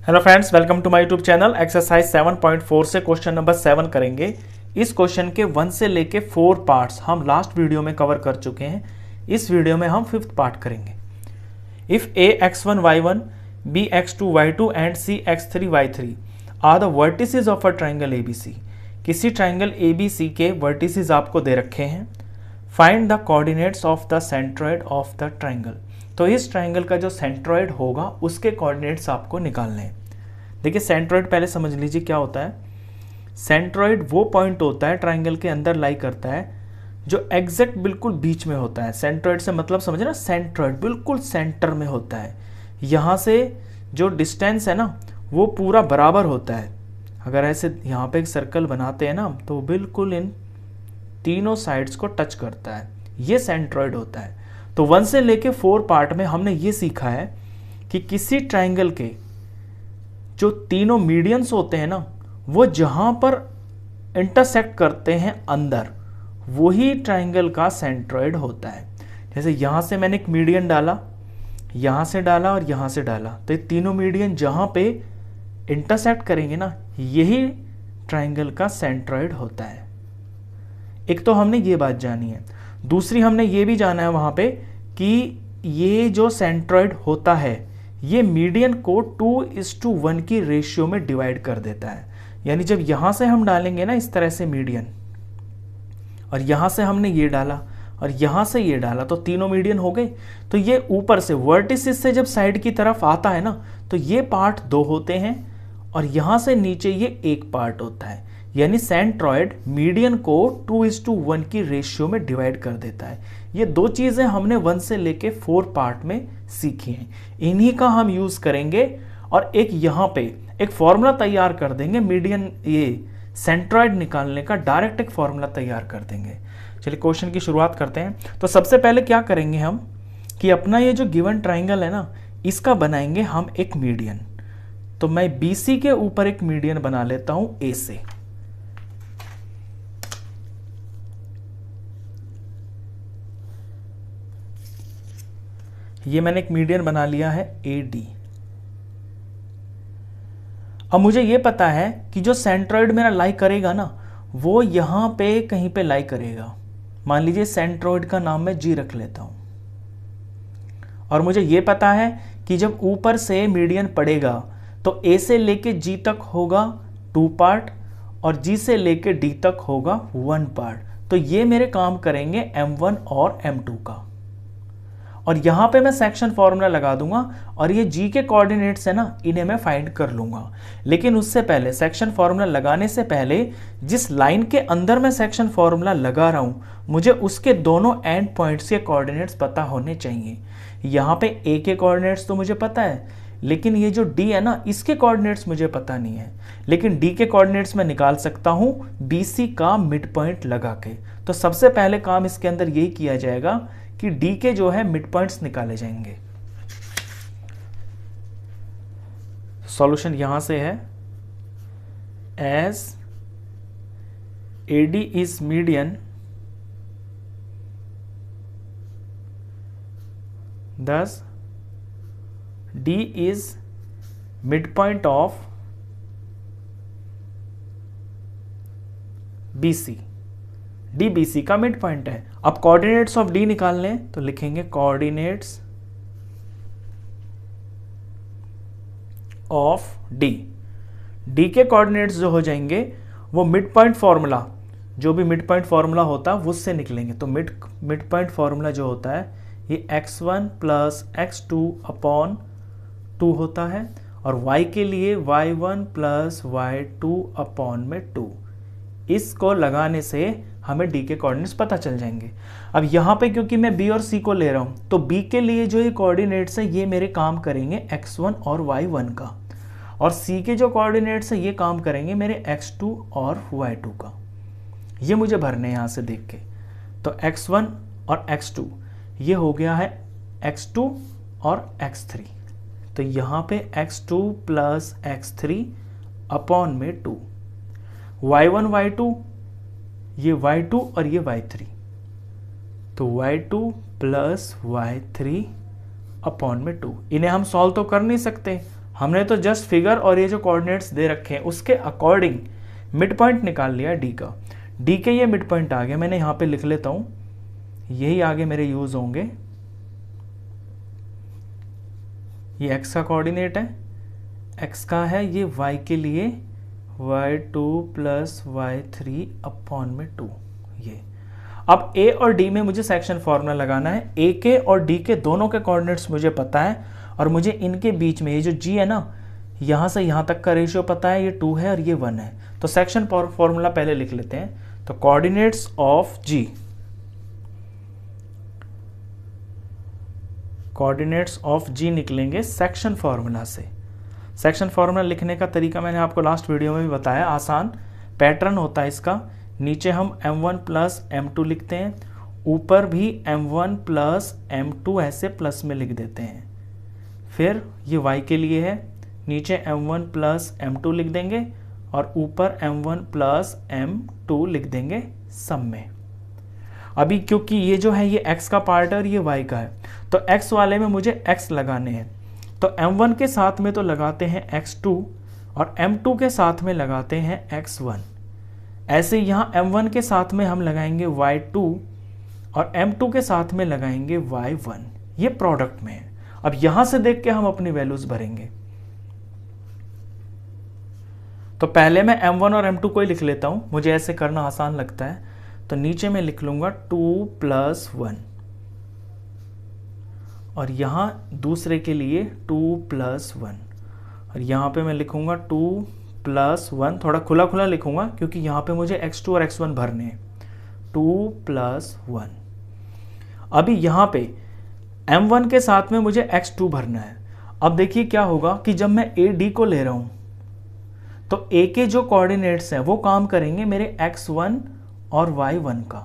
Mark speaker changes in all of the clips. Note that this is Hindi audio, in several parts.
Speaker 1: Hello friends, welcome to my YouTube channel. Exercise 7.4 से क्वेश्चन नंबर 7 करेंगे। इस क्वेश्चन के 1 से लेके 4 पार्ट्स हम लास्ट वीडियो में कवर कर चुके हैं। इस वीडियो में हम 5th पार्ट करेंगे। If a x1 y1 b x2 y2 and c x3 y3 are the vertices of a triangle abc। किसी ट्राइंगल abc के वर्टिसेस आपको दे रखे हैं। Find the coordinates of the centroid of the triangle. तो इस ट्राइंगल का जो सेंट्रोइड होगा उसके कोऑर्डिनेट्स आपको निकालने हैं। देखिए, सेंट्रोइड पहले समझ लीजिए क्या होता है। सेंट्रोइड वो पॉइंट होता है ट्राइंगल के अंदर लाई करता है जो एग्जैक्ट बिल्कुल बीच में होता है। सेंट्रोइड से मतलब समझे ना, सेंट्रोइड बिल्कुल सेंटर में होता है। यहाँ से जो डिस्टेंस है ना वो पूरा बराबर होता है। अगर ऐसे यहाँ पे एक सर्कल बनाते हैं ना तो बिल्कुल इन तीनों साइड्स को टच करता है। ये सेंट्रोइड होता है। तो 1 से लेके 4 पार्ट में हमने ये सीखा है कि किसी ट्राइंगल के जो तीनों मीडियंस होते हैं ना वो जहां पर इंटरसेक्ट करते हैं अंदर, वही ट्राइंगल का सेंट्रोइड होता है। जैसे यहां से मैंने एक मीडियन डाला, यहां से डाला और यहां से डाला, तो ये तीनों मीडियन जहां पे इंटरसेक्ट करेंगे ना यही ट्राइंगल का सेंट्रोइड होता है। एक तो हमने ये बात जानी है। दूसरी हमने ये भी जाना है वहां पे कि ये जो सेंट्रोइड होता है ये मीडियन को 2:1 की रेशियो में डिवाइड कर देता है। यानी जब यहां से हम डालेंगे ना इस तरह से मीडियन, और यहां से हमने ये डाला और यहां से ये डाला, तो तीनों मीडियन हो गए। तो ये ऊपर से वर्टिसेस से जब साइड की तरफ आता है ना तो ये पार्ट 2 होते हैं और यहां से नीचे ये एक पार्ट होता है। यानी सेंट्रोइड मीडियन को 2:1 की रेशियो में डिवाइड कर देता है। ये दो चीजें हमने 1 से लेके 4 पार्ट में सीखी हैं। इन्हीं का हम यूज करेंगे और एक यहाँ पे एक फॉर्मूला तैयार कर देंगे मीडियन ये सेंट्रोइड निकालने का। डायरेक्ट एक फॉर्मूला तैयार कर देंगे। चलिए क्वेश्चन की शुरुआत करते हैं। तो सबसे पहले क्या करेंगे हम कि अपना ये जो गिवन ट्राइंगल है ना इसका बनाएंगे हम एक मीडियन। तो मैं BC के ऊपर एक मीडियन बना लेता हूं A से। ये मैंने एक मीडियन बना लिया है AD। अब मुझे ये पता है कि जो सेंट्रोइड मेरा लाई करेगा ना वो यहां पे कहीं पे लाई करेगा। मान लीजिए सेंट्रोइड का नाम मैं G रख लेता हूं। और मुझे ये पता है कि जब ऊपर से मीडियन पड़ेगा तो A से लेके G तक होगा 2 पार्ट और G से लेके D तक होगा 1 पार्ट। तो ये मेरे काम करेंगे M1 और M2 का। और यहां पे मैं सेक्शन फॉर्मूला लगा दूंगा और ये G के कोऑर्डिनेट्स है ना इन्हें मैं फाइंड कर लूंगा। लेकिन उससे पहले सेक्शन फॉर्मूला लगाने से पहले जिस लाइन के अंदर मैं सेक्शन फॉर्मूला लगा रहा हूं मुझे उसके दोनों एंड पॉइंट्स के कोऑर्डिनेट्स पता होने चाहिए। यहाँ पे A के कोऑर्डिनेट्स तो मुझे पता है, लेकिन ये जो D है ना इसके कोऑर्डिनेट्स मुझे पता नहीं है। लेकिन D के कोऑर्डिनेट्स मैं निकाल सकता हूं BC का मिड पॉइंट लगा के। तो सबसे पहले काम इसके अंदर यही किया जाएगा कि D के जो है मिड पॉइंट्स निकाले जाएंगे। सॉल्यूशन यहां से है as AD is median thus D is midpoint of BC। D BC का मिड पॉइंट है। अब कोऑर्डिनेट्स ऑफ D निकाल लें तो लिखेंगे कोऑर्डिनेट्स ऑफ D। D के कोऑर्डिनेट्स जो हो जाएंगे वो मिड पॉइंट फॉर्मूला, जो भी मिड पॉइंट फॉर्मूला होता है उससे निकलेंगे। तो मिड पॉइंट फॉर्मूला जो होता है ये x1 प्लस x2 अपॉन 2 होता है और y के लिए y1 प्लस y2 अपॉन में 2। इसको लगाने से हमें D के कोऑर्डिनेट्स पता चल जाएंगे। अब यहाँ पे क्योंकि मैं B और C को ले रहा हूँ तो B के लिए जो ये कोऑर्डिनेट्स है ये मेरे काम करेंगे x1 और y1 का, और C के जो कोऑर्डिनेट्स है ये काम करेंगे मेरे x2 और y2 का। ये मुझे भरने यहाँ से देख के। तो x1 और x2 ये हो गया है x2 और x3। तो यहाँ पे x2 प्लस x3 अपॉन में 2, y1 y2 ये y2 और ये y3, तो y2 प्लस y3 अपॉन में 2। इन्हें हम सॉल्व तो कर नहीं सकते, हमने तो जस्ट फिगर और ये जो कोऑर्डिनेट्स दे रखे हैं उसके अकॉर्डिंग मिड पॉइंट निकाल लिया डी का। डी के ये मिड पॉइंट आ गया, मैंने यहाँ पे लिख लेता हूँ, यही आगे मेरे यूज होंगे। ये x का कोऑर्डिनेट है, x का है ये y के लिए y2 प्लस y3 अपॉन में 2। ये अब a और d में मुझे सेक्शन फॉर्मूला लगाना है। a के और d के दोनों के कोऑर्डिनेट्स मुझे पता है और मुझे इनके बीच में ये जो g है ना, यहाँ से यहाँ तक का रेशियो पता है, ये 2 है और ये 1 है। तो सेक्शन फॉर्मूला पहले लिख लेते हैं। तो coordinates of g, coordinates of g निकलेंगे सेक्शन फॉर्मूला से। सेक्शन फॉर्मूला लिखने का तरीका मैंने आपको लास्ट वीडियो में भी बताया, आसान पैटर्न होता है इसका। नीचे हम m1 प्लस m2 लिखते हैं, ऊपर भी m1 प्लस m2 ऐसे प्लस में लिख देते हैं। फिर ये y के लिए है, नीचे m1 प्लस m2 लिख देंगे और ऊपर m1 प्लस m2 लिख देंगे सम में। अभी क्योंकि ये जो है ये x का पार्ट है और ये y का है, तो x वाले में मुझे x लगाने हैं। तो m1 के साथ में तो लगाते हैं x2 और m2 के साथ में लगाते हैं x1। ऐसे यहाँ m1 के साथ में हम लगाएंगे y2 और m2 के साथ में लगाएंगे y1। ये प्रोडक्ट में है। अब यहाँ से देख के हम अपनी वैल्यूज भरेंगे। तो पहले मैं m1 और m2 को ही लिख लेता हूँ, मुझे ऐसे करना आसान लगता है। तो नीचे मैं लिख लूँगा 2 प्लस 1 और यहाँ दूसरे के लिए 2 प्लस 1 और यहाँ पे मैं लिखूँगा 2 प्लस 1, थोड़ा खुला खुला लिखूँगा क्योंकि यहाँ पे मुझे x2 और x1 भरने हैं। 2 प्लस 1। अभी यहाँ पे m1 के साथ में मुझे x2 भरना है। अब देखिए क्या होगा कि जब मैं a d को ले रहा हूँ तो a के जो कोऑर्डिनेट्स हैं वो काम करेंगे मेरे x1 और y1 का,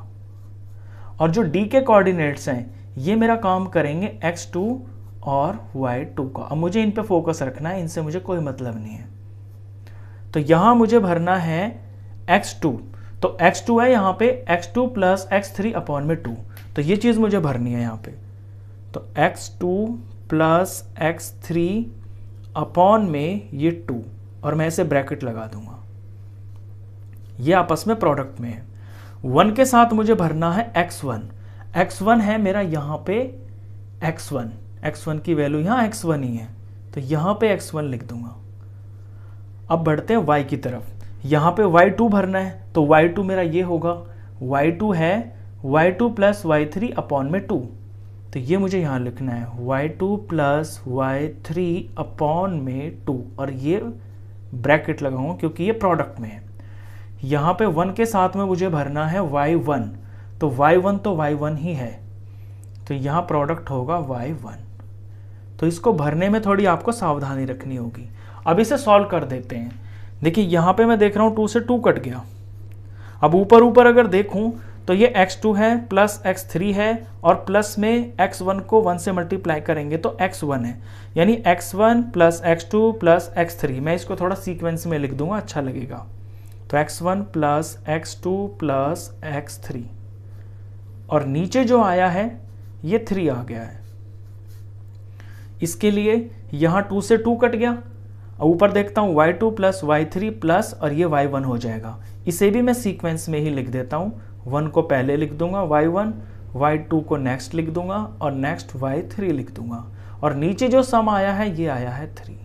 Speaker 1: और जो d के कोऑर्डिनेट्स हैं ये मेरा काम करेंगे x2 और y2 का। अब मुझे इन पे फोकस रखना है, इनसे मुझे कोई मतलब नहीं है। तो यहाँ मुझे भरना है x2, तो x2 है यहाँ पे x2 प्लस x3 अपॉन में 2, तो ये चीज़ मुझे भरनी है यहाँ पे। तो x2 प्लस x3 अपॉन में ये 2 और मैं इसे ब्रैकेट लगा दूंगा, ये आपस में प्रोडक्ट में है। 1 के साथ मुझे भरना है x1, x1 है मेरा यहाँ पे x1 की वैल्यू यहाँ x1 ही है, तो यहाँ पे x1 लिख दूंगा। अब बढ़ते हैं y की तरफ, यहाँ पे y2 भरना है, तो y2 मेरा ये होगा, y2 है y2 प्लस y3 अपॉन में 2, तो ये मुझे यहाँ लिखना है y2 प्लस y3 अपॉन में 2 और ये ब्रैकेट लगाऊंगा क्योंकि ये प्रोडक्ट में है। यहाँ पे 1 के साथ में मुझे भरना है y1, तो y1 ही है, तो यहाँ प्रोडक्ट होगा y1। तो इसको भरने में थोड़ी आपको सावधानी रखनी होगी। अब इसे सॉल्व कर देते हैं। देखिए यहाँ पे मैं देख रहा हूँ 2 से 2 कट गया। अब ऊपर अगर देखूँ तो ये x2 है प्लस x3 है और प्लस में x1 को 1 से मल्टीप्लाई करेंगे तो x1 है, यानी x1 plus x2 plus x3। मैं इसको थोड़ा सीक्वेंस में लिख दूंगा, अच्छा लगेगा। तो x1 plus x2 plus x3 और नीचे जो आया है ये 3 आ गया है। इसके लिए यहाँ 2 से 2 कट गया। ऊपर देखता हूँ y2 प्लस y3 प्लस और ये y1 हो जाएगा। इसे भी मैं सीक्वेंस में ही लिख देता हूँ, 1 को पहले लिख दूंगा y1, y2 को नेक्स्ट लिख दूंगा और नेक्स्ट y3 लिख दूंगा और नीचे जो सम आया है ये आया है 3।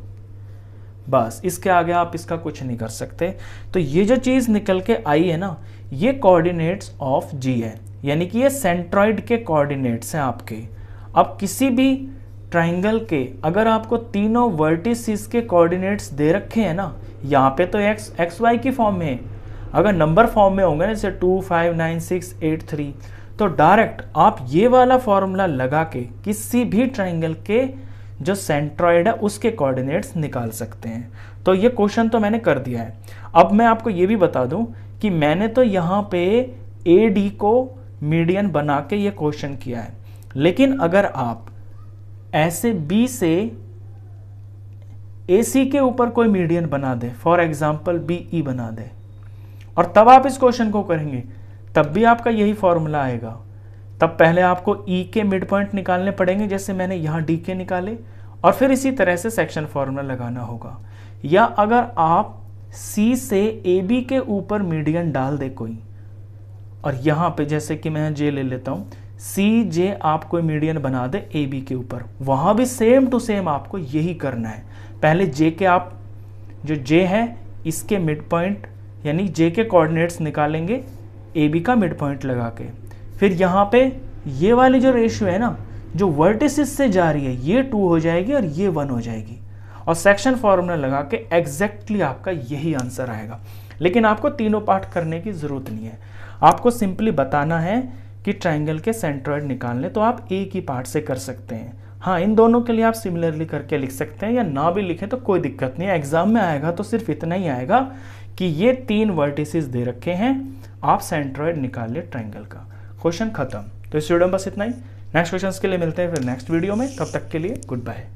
Speaker 1: बस इसके आगे आप इसका कुछ नहीं कर सकते। तो ये जो चीज़ निकल के आई है ना, ये कोऑर्डिनेट्स ऑफ g है, यानी कि ये सेंट्रॉइड के कोऑर्डिनेट्स हैं आपके। अब किसी भी ट्राइंगल के अगर आपको तीनों वर्टिसेस के कोऑर्डिनेट्स दे रखे हैं ना, यहाँ पे तो x y की फॉर्म में है, अगर नंबर फॉर्म में होंगे ना जैसे 2 5 9 6 8 3, तो डायरेक्ट आप ये वाला फॉर्मूला लगा के किसी भी ट्राइंगल के जो सेंट्रॉइड है उसके कोऑर्डिनेट्स निकाल सकते हैं। तो ये क्वेश्चन तो मैंने कर दिया है। अब मैं आपको ये भी बता दूं कि मैंने तो यहाँ पे AD को मीडियन बना के ये क्वेश्चन किया है, लेकिन अगर आप ऐसे B से AC के ऊपर कोई मीडियन बना दे, फॉर एग्जाम्पल BE बना दे, और तब आप इस क्वेश्चन को करेंगे, तब भी आपका यही फॉर्मूला आएगा। तब पहले आपको E के मिड पॉइंट निकालने पड़ेंगे, जैसे मैंने यहाँ D के निकाले, और फिर इसी तरह से सेक्शन फॉर्मूला लगाना होगा। या अगर आप सी से ए बी के ऊपर मीडियन डाल दे कोई, और यहाँ पे जैसे कि मैं जे ले लेता हूँ, सी जे आप कोई मीडियन बना दे ए बी के ऊपर, वहाँ भी सेम टू सेम आपको यही करना है। पहले जे के आप जो जे है इसके मिड पॉइंट यानी जे के कोऑर्डिनेट्स निकालेंगे ए बी का मिड पॉइंट लगा के, फिर यहाँ पे ये वाली जो रेशियो है ना जो वर्टिसेस से जा रही है ये 2 हो जाएगी और ये 1 हो जाएगी, और सेक्शन फॉर्मूला लगा के एग्जैक्टली आपका यही आंसर आएगा। लेकिन आपको तीनों पार्ट करने की ज़रूरत नहीं है, आपको सिंपली बताना है कि ट्राइंगल के सेंट्रॉइड निकालने, तो आप एक ही पार्ट से कर सकते हैं। हाँ, इन दोनों के लिए आप सिमिलरली करके लिख सकते हैं, या ना भी लिखें तो कोई दिक्कत नहीं है। एग्जाम में आएगा तो सिर्फ इतना ही आएगा कि ये 3 वर्टिसेस दे रखे हैं, आप सेंट्रॉइड निकाल लिए ट्राइंगल का, क्वेश्चन खत्म। तो इस वीडियो में बस इतना ही। नेक्स्ट क्वेश्चन के लिए मिलते हैं फिर नेक्स्ट वीडियो में, तब तक के लिए गुड बाय।